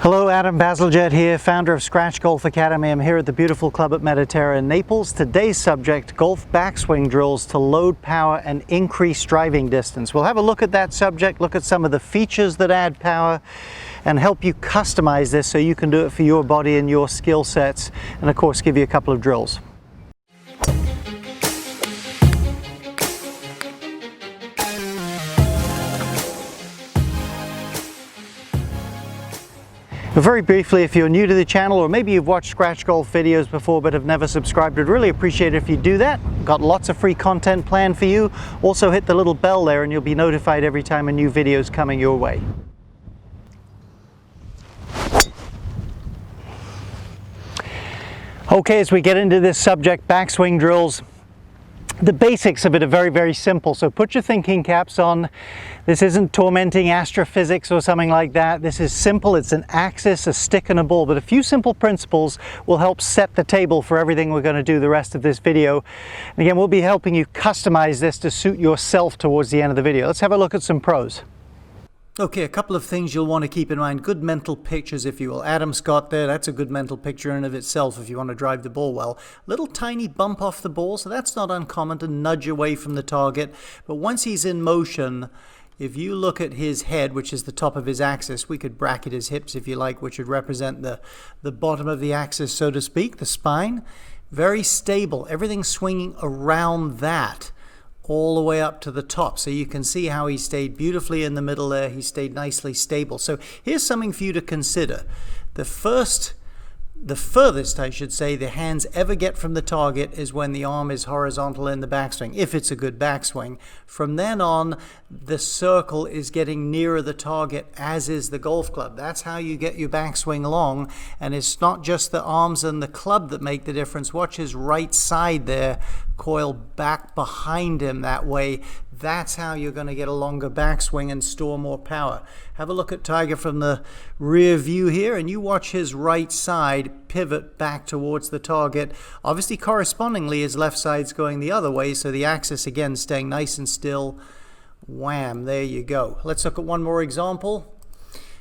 Hello, Adam Bazalgette here, founder of SW Golf Academy. I'm here at the beautiful club at Mediterra in Naples. Today's subject, golf backswing drills to load power and increase driving distance. We'll have a look at that subject, look at some of the features that add power, and help you customize this so you can do it for your body and your skill sets, and of course give you a couple of drills. Very briefly, if you're new to the channel or maybe you've watched SW Golf videos before but have never subscribed, I'd really appreciate it if you do that. Got lots of free content planned for you. Also hit the little bell there and you'll be notified every time a new video is coming your way. Okay, as we get into this subject, backswing drills, the basics of it are very, very simple. So put your thinking caps on. This isn't tormenting astrophysics or something like that. This is simple. It's an axis, a stick, and a ball. But a few simple principles will help set the table for everything we're going to do the rest of this video. And again, we'll be helping you customize this to suit yourself towards the end of the video. Let's have a look at some pros. Okay, a couple of things you'll want to keep in mind. Good mental pictures, if you will. Adam Scott there, that's a good mental picture in and of itself if you want to drive the ball well. Little tiny bump off the ball, so that's not uncommon to nudge away from the target. But once he's in motion, if you look at his head, which is the top of his axis, we could bracket his hips if you like, which would represent the bottom of the axis, so to speak, the spine. Very stable. Everything's swinging around that, all the way up to the top. So you can see how he stayed beautifully in the middle there. He stayed nicely stable. So here's something for you to consider. The furthest, I should say, the hands ever get from the target is when the arm is horizontal in the backswing, if it's a good backswing. From then on, the circle is getting nearer the target, as is the golf club. That's how you get your backswing long, and it's not just the arms and the club that make the difference. Watch his right side there coil back behind him that way. That's how you're going to get a longer backswing and store more power. Have a look at Tiger from the rear view here, and you watch his right side pivot back towards the target. Obviously, correspondingly, his left side's going the other way, so the axis, again, staying nice and still. Wham, there you go. Let's look at one more example.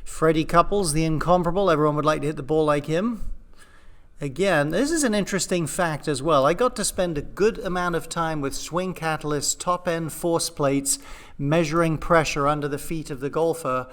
Freddie Couples, the incomparable. Everyone would like to hit the ball like him. Again, this is an interesting fact as well. I got to spend a good amount of time with Swing Catalyst top-end force plates measuring pressure under the feet of the golfer.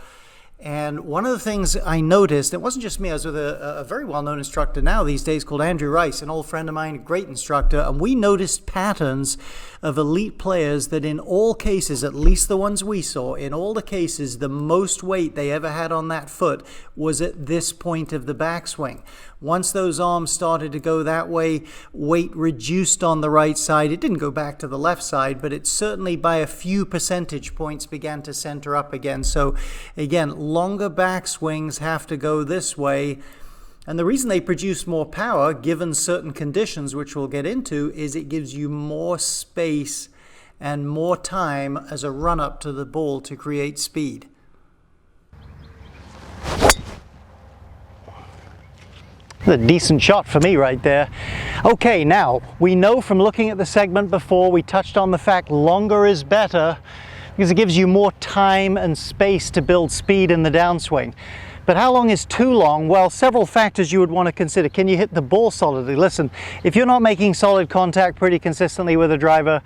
And one of the things I noticed, it wasn't just me, I was with a very well-known instructor now these days called Andrew Rice, an old friend of mine, a great instructor, and we noticed patterns of elite players that in all cases, at least the ones we saw, in all the cases, the most weight they ever had on that foot was at this point of the backswing. Once those arms started to go that way, weight reduced on the right side. It didn't go back to the left side, but it certainly by a few percentage points began to center up again. So again, longer backswings have to go this way. And the reason they produce more power, given certain conditions, which we'll get into, is it gives you more space and more time as a run-up to the ball to create speed. A decent shot for me right there. Okay, now we know from looking at the segment before, we touched on the fact longer is better because it gives you more time and space to build speed in the downswing. But how long is too long? Well, several factors you would want to consider. Can you hit the ball solidly? Listen, if you're not making solid contact pretty consistently with a driver,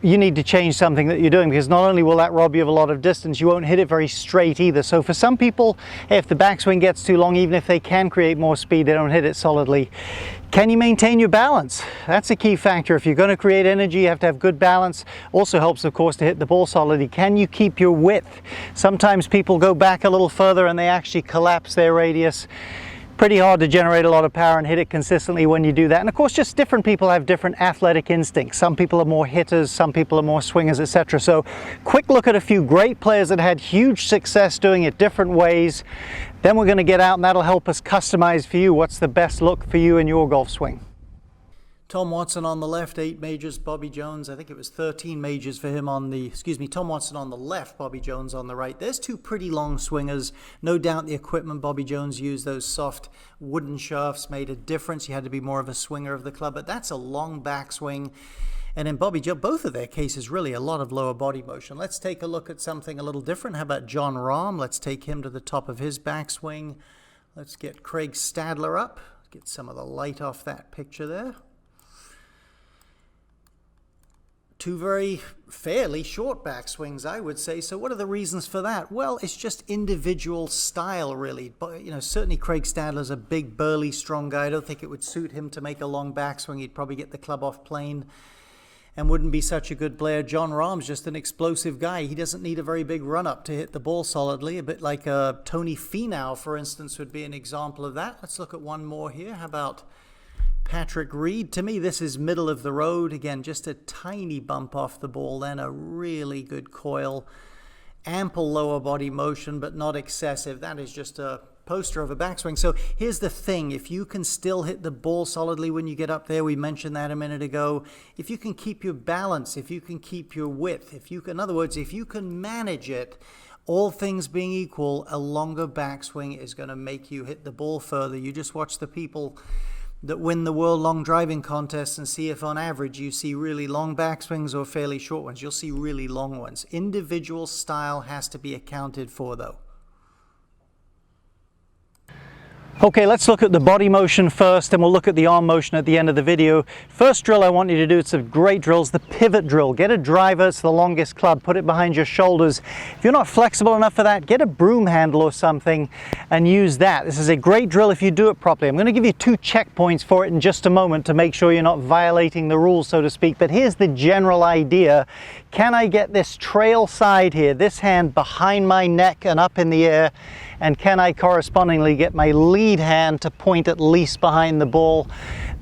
you need to change something that you're doing, because not only will that rob you of a lot of distance, you won't hit it very straight either. So for some people, if the backswing gets too long, even if they can create more speed, they don't hit it solidly. Can you maintain your balance? That's a key factor. If you're going to create energy, you have to have good balance. Also helps, of course, to hit the ball solidly. Can you keep your width? Sometimes people go back a little further and they actually collapse their radius. Pretty hard to generate a lot of power and hit it consistently when you do that. And of course, just different people have different athletic instincts. Some people are more hitters, some people are more swingers, etc. So quick look at a few great players that had huge success doing it different ways. Then we're going to get out and that'll help us customize for you what's the best look for you in your golf swing. Tom Watson on the left, 8 majors. Bobby Jones, I think it was 13 majors for him on the, Tom Watson on the left, Bobby Jones on the right. There's two pretty long swingers. No doubt the equipment Bobby Jones used, those soft wooden shafts, made a difference. You had to be more of a swinger of the club, but that's a long backswing. And in Bobby Jones, both of their cases, really a lot of lower body motion. Let's take a look at something a little different. How about John Rahm? Let's take him to the top of his backswing. Let's get Craig Stadler up. Get some of the light off that picture there. Two very fairly short backswings, I would say. So what are the reasons for that? Well, it's just individual style, really. But, certainly Craig Stadler's a big, burly, strong guy. I don't think it would suit him to make a long backswing. He'd probably get the club off plane and wouldn't be such a good player. Jon Rahm's just an explosive guy. He doesn't need a very big run-up to hit the ball solidly. A bit like Tony Finau, for instance, would be an example of that. Let's look at one more here. How about Patrick Reed? To me, this is middle of the road. Again, just a tiny bump off the ball, then a really good coil. Ample lower body motion, but not excessive. That is just a poster of a backswing. So here's the thing. If you can still hit the ball solidly when you get up there, we mentioned that a minute ago. If you can keep your balance, if you can keep your width, in other words, if you can manage it, all things being equal, a longer backswing is going to make you hit the ball further. You just watch the people that win the World Long Driving Contest and see if on average you see really long backswings or fairly short ones. You'll see really long ones. Individual style has to be accounted for, though. Okay, let's look at the body motion first, and we'll look at the arm motion at the end of the video. First drill I want you to do, it's a great drill, is the pivot drill. Get a driver, it's the longest club, put it behind your shoulders. If you're not flexible enough for that, get a broom handle or something and use that. This is a great drill if you do it properly. I'm going to give you 2 checkpoints for it in just a moment to make sure you're not violating the rules, so to speak. But here's the general idea. Can I get this trail side here, this hand behind my neck and up in the air? And can I correspondingly get my lead hand to point at least behind the ball?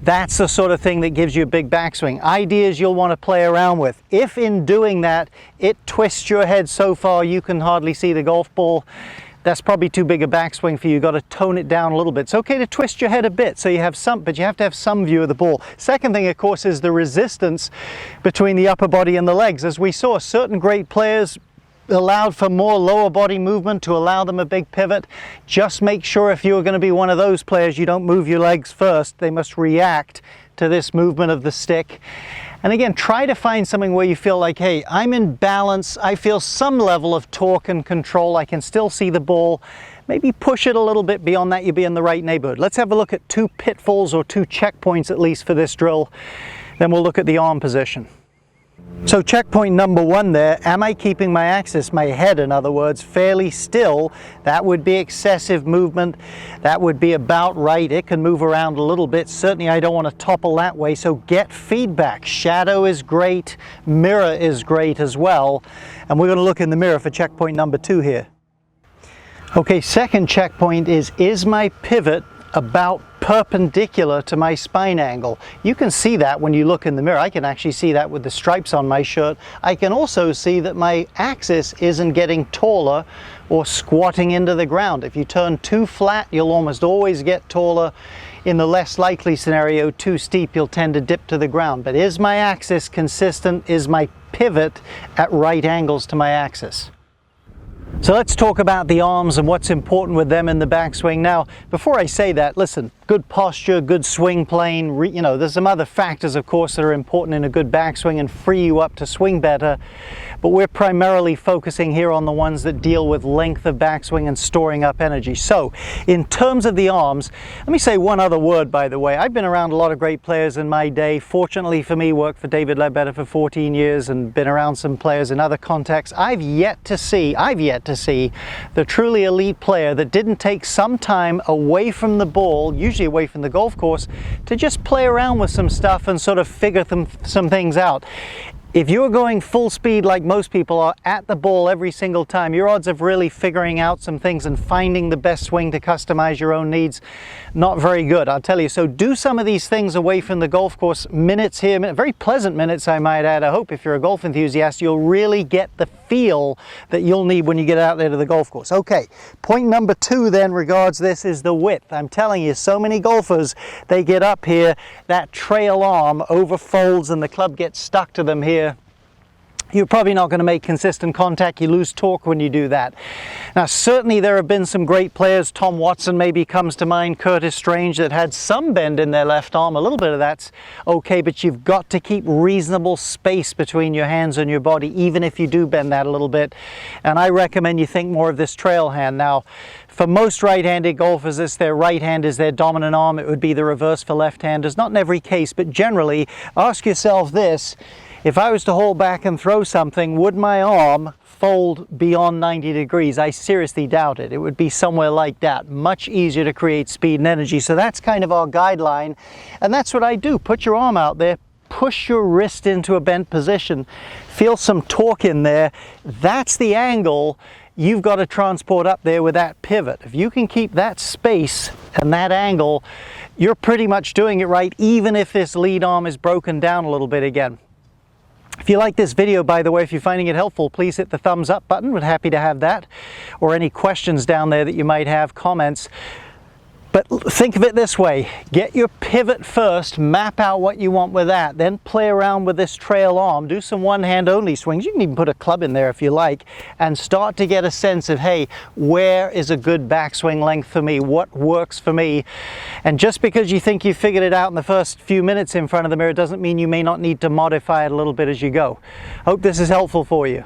That's the sort of thing that gives you a big backswing. Ideas you'll want to play around with. If in doing that, it twists your head so far you can hardly see the golf ball, that's probably too big a backswing for you. You've got to tone it down a little bit. It's okay to twist your head a bit so you have some, but you have to have some view of the ball. Second thing, of course, is the resistance between the upper body and the legs. As we saw, certain great players allowed for more lower body movement to allow them a big pivot. Just make sure if you're going to be one of those players, you don't move your legs first. They must react to this movement of the stick. And again, try to find something where you feel like, hey, I'm in balance, I feel some level of torque and control, I can still see the ball. Maybe push it a little bit beyond that, you'll be in the right neighborhood. Let's have a look at 2 pitfalls or 2 checkpoints at least for this drill. Then we'll look at the arm position. So checkpoint number 1 there, am I keeping my axis, my head in other words, fairly still? That would be excessive movement. That would be about right. It can move around a little bit. Certainly I don't want to topple that way, so get feedback. Shadow is great, mirror is great as well. And we're going to look in the mirror for checkpoint number 2 here. Okay, second checkpoint is my pivot about perpendicular to my spine angle? You can see that when you look in the mirror. I can actually see that with the stripes on my shirt. I can also see that my axis isn't getting taller or squatting into the ground. If you turn too flat, you'll almost always get taller. In the less likely scenario, too steep, you'll tend to dip to the ground. But is my axis consistent? Is my pivot at right angles to my axis? So let's talk about the arms and what's important with them in the backswing. Now, before I say that, listen, good posture, good swing plane, there's some other factors, of course, that are important in a good backswing and free you up to swing better. But we're primarily focusing here on the ones that deal with length of backswing and storing up energy. So, in terms of the arms, let me say one other word, by the way. I've been around a lot of great players in my day. Fortunately for me, worked for David Leadbetter for 14 years and been around some players in other contexts. I've yet to see the truly elite player that didn't take some time away from the ball, usually away from the golf course, to just play around with some stuff and sort of figure some things out. If you're going full speed like most people are at the ball every single time, your odds of really figuring out some things and finding the best swing to customize your own needs, not very good, I'll tell you. So do some of these things away from the golf course, minutes here, very pleasant minutes I might add. I hope if you're a golf enthusiast, you'll really get the feel that you'll need when you get out there to the golf course. Okay, point number 2 then regards this is the width. I'm telling you, so many golfers, they get up here, that trail arm overfolds and the club gets stuck to them here. you're probably not going to make consistent contact. You lose torque when you do that. Now, certainly there have been some great players. Tom Watson maybe comes to mind, Curtis Strange, that had some bend in their left arm. A little bit of that's okay, but you've got to keep reasonable space between your hands and your body, even if you do bend that a little bit. And I recommend you think more of this trail hand. Now, for most right-handed golfers, if their right hand is their dominant arm, it would be the reverse for left-handers. Not in every case, but generally, ask yourself this: if I was to hold back and throw something, would my arm fold beyond 90 degrees? I seriously doubt it. It would be somewhere like that. Much easier to create speed and energy. So that's kind of our guideline. And that's what I do. Put your arm out there. Push your wrist into a bent position. Feel some torque in there. That's the angle you've got to transport up there with that pivot. If you can keep that space and that angle, you're pretty much doing it right, even if this lead arm is broken down a little bit again. If you like this video, by the way, if you're finding it helpful, please hit the thumbs up button. We're happy to have that. Or any questions down there that you might have, comments. But think of it this way: get your pivot first, map out what you want with that, then play around with this trail arm, do some one-hand only swings. You can even put a club in there if you like, and start to get a sense of, hey, where is a good backswing length for me? What works for me? And just because you think you figured it out in the first few minutes in front of the mirror doesn't mean you may not need to modify it a little bit as you go. Hope this is helpful for you.